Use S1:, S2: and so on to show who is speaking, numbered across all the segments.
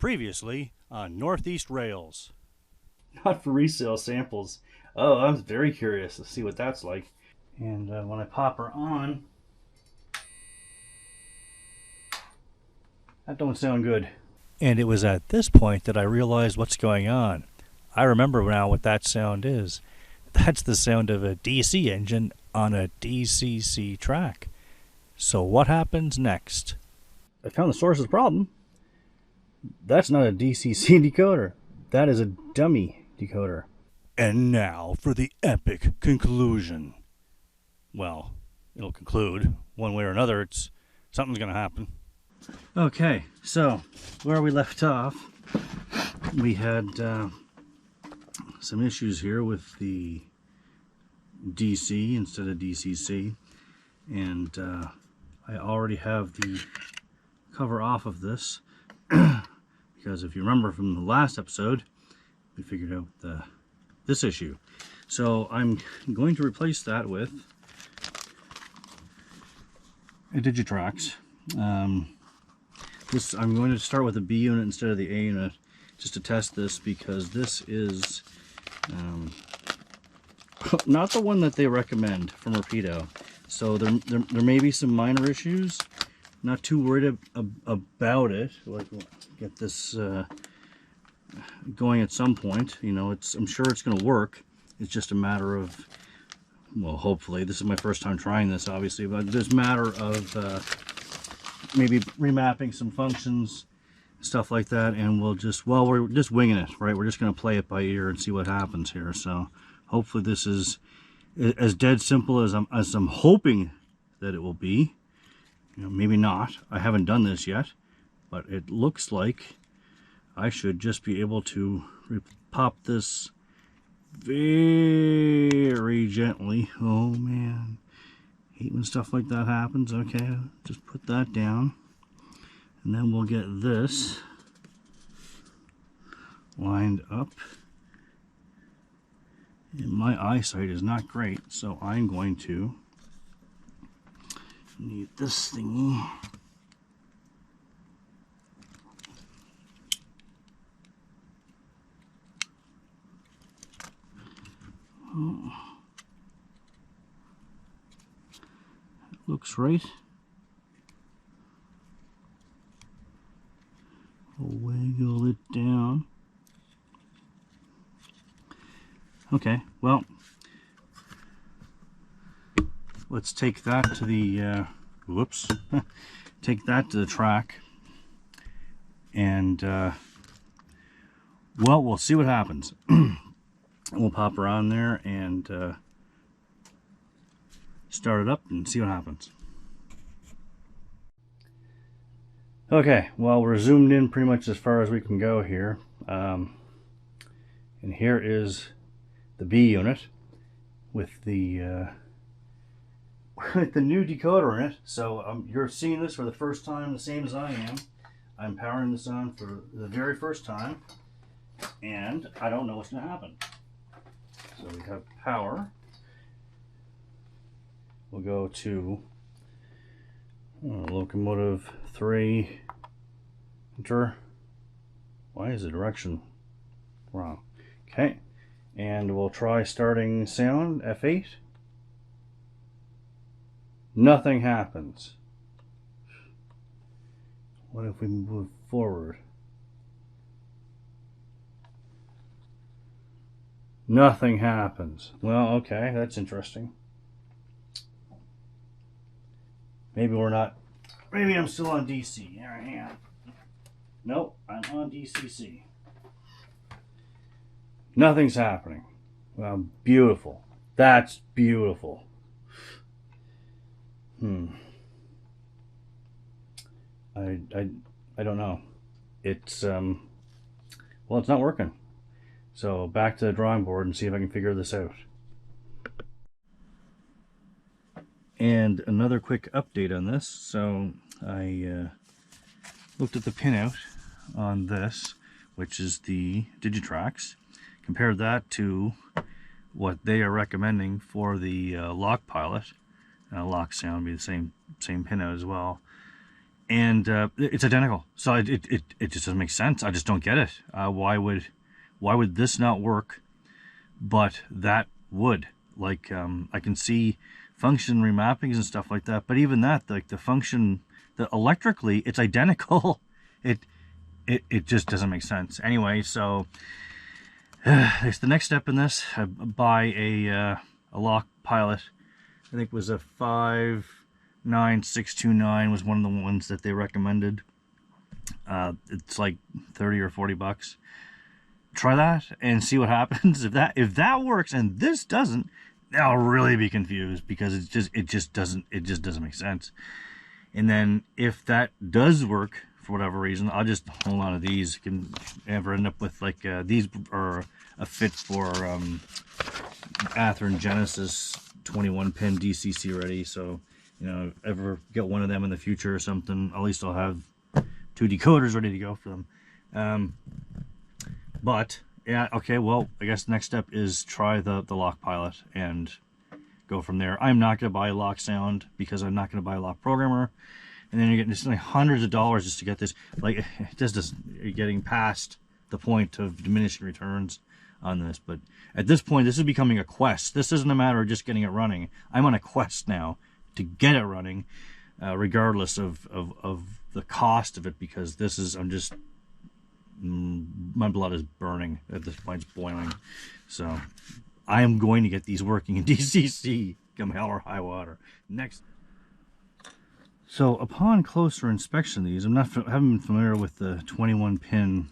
S1: Previously on Northeast Rails.
S2: Not for resale samples. Oh, I'm very curious to see what that's like. And when I pop her on, that don't sound good.
S1: And it was at this point that I realized what's going on. I remember now what that sound is. That's the sound of a DC engine on a DCC track. So what happens next?
S2: I found the source of the problem. That's not a DCC decoder. That is a dummy decoder.
S1: And now for the epic conclusion. Well, it'll conclude. One way or another, something's going to happen.
S2: Okay, so where we left off, we had some issues here with the DC instead of DCC. And I already have the cover off of this. Because if you remember from the last episode, we figured out this issue. So I'm going to replace that with a Digitrax. I'm going to start with the B unit instead of the A unit just to test this, because this is not the one that they recommend from Rapido. So there may be some minor issues. Not too worried about it. Like, get this going at some point. You know, I'm sure it's going to work. It's just a matter of, well, hopefully, this is my first time trying this, obviously, but there's a matter of maybe remapping some functions, stuff like that, and we're just winging it, right? We're just going to play it by ear and see what happens here. So hopefully this is as dead simple as I'm hoping that it will be. You know, maybe not. I haven't done this yet, but it looks like I should just be able to pop this very gently. Oh man, hate when stuff like that happens. Okay, just put that down, and then we'll get this lined up. And my eyesight is not great, so I'm going to need this thingy. Oh. Looks right. I'll wiggle it down. Okay, well, let's take that to the whoops. Take that to the track, and well, we'll see what happens. We'll pop her on there and start it up and see what happens. Okay, well, we're zoomed in pretty much as far as we can go here, and here is the B unit with the with the new decoder in it. So you're seeing this for the first time, the same as I am. I'm powering this on for the very first time, and I don't know what's going to happen. So we have power. We'll go to locomotive 3. Enter. Why is the direction wrong? Okay, and we'll try starting sound, F8. Nothing happens. What if we move forward? Nothing happens. Well, okay, that's interesting. Maybe we're not. Maybe I'm still on DC. There I am. Nope, I'm on DCC. Nothing's happening. Well, beautiful. That's beautiful. I don't know. It's well, it's not working. So back to the drawing board and see if I can figure this out. And another quick update on this. So I looked at the pinout on this, which is the Digitrax. Compared that to what they are recommending for the lock pilot. Lock sound would be the same pinout as well. and it's identical. So it just doesn't make sense. I just don't get it. Why would this not work, but that would? Like, I can see function remappings and stuff like that, but even that, like the function, electrically, it's identical. It just doesn't make sense. Anyway, so it's the next step in this. I buy a lock pilot. I think it was a 59629 was one of the ones that they recommended. It's like 30 or 40 bucks. Try that and see what happens. If that works and this doesn't, I'll really be confused, because it just doesn't make sense. And then if that does work for whatever reason, I'll just hold on to these. You can ever end up with like these are a fit for Athearn Genesis 21 pin DCC ready. So, you know, ever get one of them in the future or something, at least I'll have 2 decoders ready to go for them. But yeah, okay, well, I guess the next step is try the lock pilot and go from there. I'm not going to buy a lock sound, because I'm not going to buy a lock programmer. And then you're getting just like hundreds of dollars just to get this. Like, it just doesn't, you're getting past the point of diminishing returns on this. But at this point, this is becoming a quest. This isn't a matter of just getting it running. I'm on a quest now to get it running, regardless of the cost of it, because this is, my blood is burning at this point. It's boiling. So I am going to get these working in DCC, come hell or high water. Next. So upon closer inspection of these, haven't been familiar with the 21 pin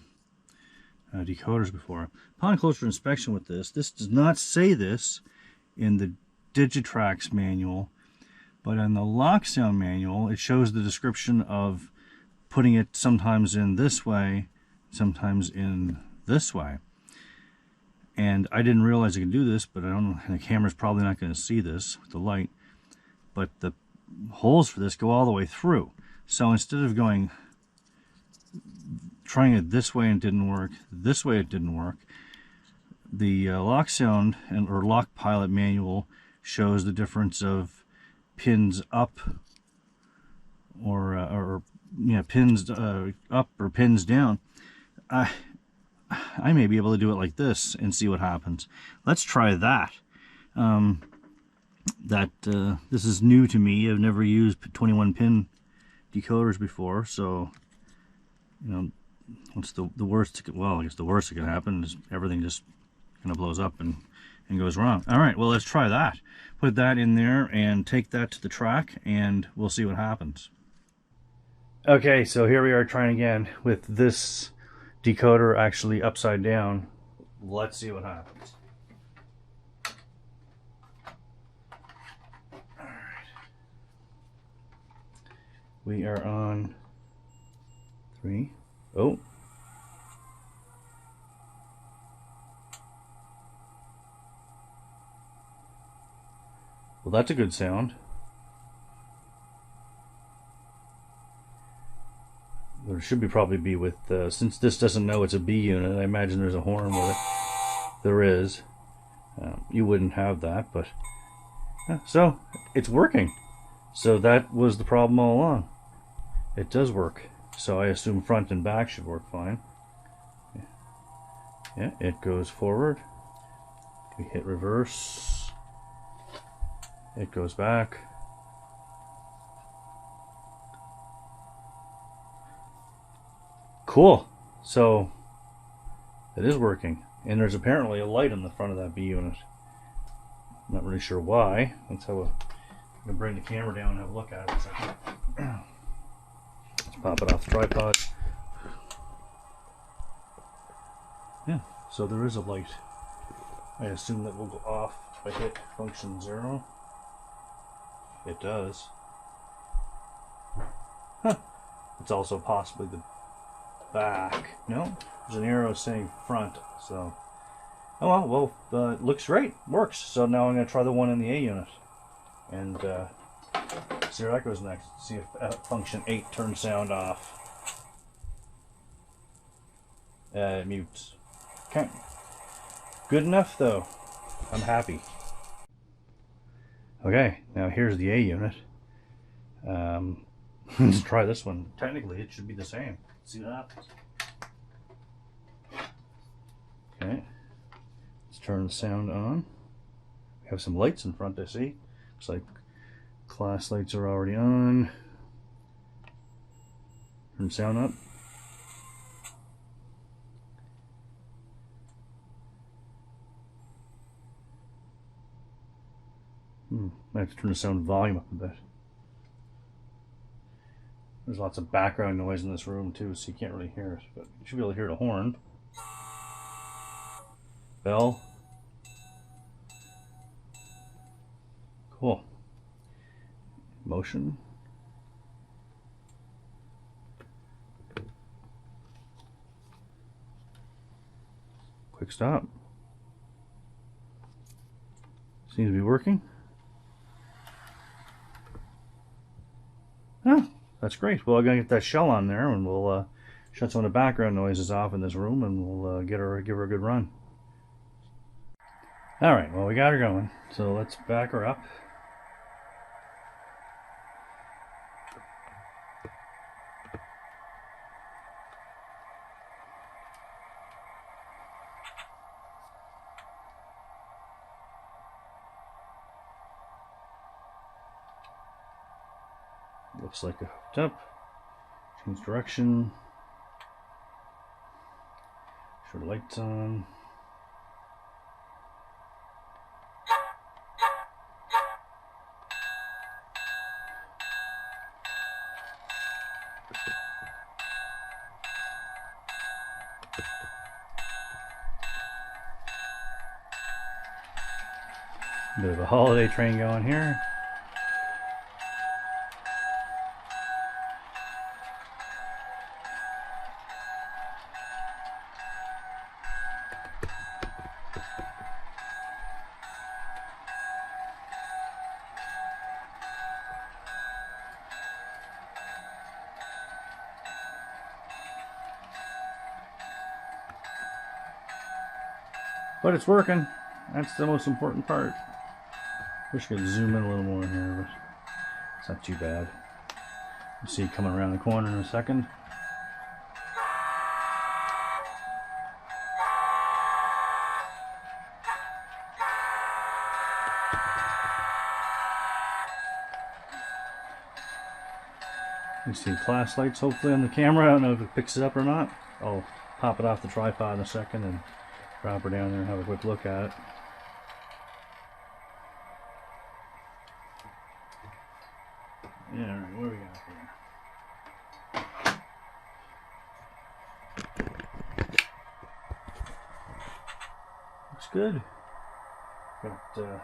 S2: decoders before. Upon closer inspection with this does not say this in the Digitrax manual, but in the lock sound manual, it shows the description of putting it sometimes in this way, sometimes in this way. And I didn't realize I could do this, but I don't know, the camera's probably not going to see this with the light, but the holes for this go all the way through. So instead of trying it this way and it didn't work, this way it didn't work, the lock sound or lock pilot manual shows the difference of pins up or pins up or pins down. I may be able to do it like this and see what happens. Let's try that. This is new to me. I've never used 21 pin decoders before, so you know, what's the worst? Well, I guess the worst that can happen is everything just kind of blows up and goes wrong. All right, well, let's try that. Put that in there and take that to the track, and we'll see what happens. Okay, so here we are trying again with this decoder actually upside down. Let's see what happens. All right. We are on 3. Oh. Well, that's a good sound. There should probably be with, since this doesn't know it's a B unit, I imagine there's a horn with it. There is. You wouldn't have that, but... so, it's working. So that was the problem all along. It does work. So I assume front and back should work fine. Yeah, it goes forward. We hit reverse. It goes back. Cool. So it is working. And there's apparently a light on the front of that B unit. I'm not really sure why. Let's have I'm gonna bring the camera down and have a look at it a second. Let's pop it off the tripod. Yeah, so there is a light. I assume that will go off if I hit function 0. It does. Huh. It's also possibly the back. No, there's an arrow saying front. So, oh well, it looks great. Works. So now I'm going to try the one in the A unit and see where that goes next. See if function 8 turns sound off. It mutes. Okay. Good enough though. I'm happy. Okay, now here's the A unit. Let's try this one. Technically, it should be the same. See what happens. Okay. Let's turn the sound on. We have some lights in front, I see. Looks like class lights are already on. Turn sound up. I have to turn the sound volume up a bit. There's lots of background noise in this room too, so you can't really hear it, but you should be able to hear the horn. Bell. Cool. Motion. Quick stop. Seems to be working. Ah, that's great. Well, I'm going to get that shell on there, and we'll shut some of the background noises off in this room, and we'll give her a good run. All right, well, we got her going, so let's back her up. Looks like it hooked up. Change direction. Show the lights on. Bit of a holiday train going here. But it's working. That's the most important part. Wish I could zoom in a little more here, but it's not too bad. You see it coming around the corner in a second. You see class lights hopefully on the camera. I don't know if it picks it up or not. I'll pop it off the tripod in a second and drop her down there and have a quick look at it. Yeah, alright, what do we got here? Looks good. Got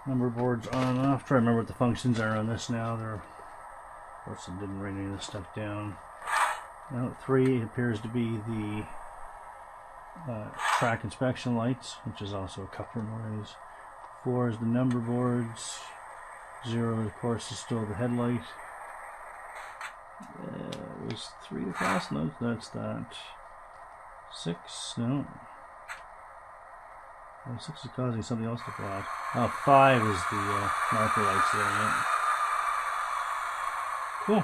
S2: number boards on and off. Try to remember what the functions are on this now. Of course, I didn't write any of this stuff down. Now, 3 appears to be the track inspection lights, which is also a coupler noise. 4 is the number boards. 0, of course, is still the headlight. Was 3 the class? No, that's that. 6, no. Oh, 6 is causing something else to flash. Oh, 5 is the marker lights there. Right? Cool.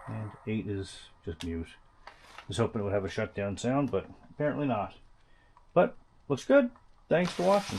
S2: And 8 is just mute. I was hoping it would have a shutdown sound, but apparently not. But looks good. Thanks for watching.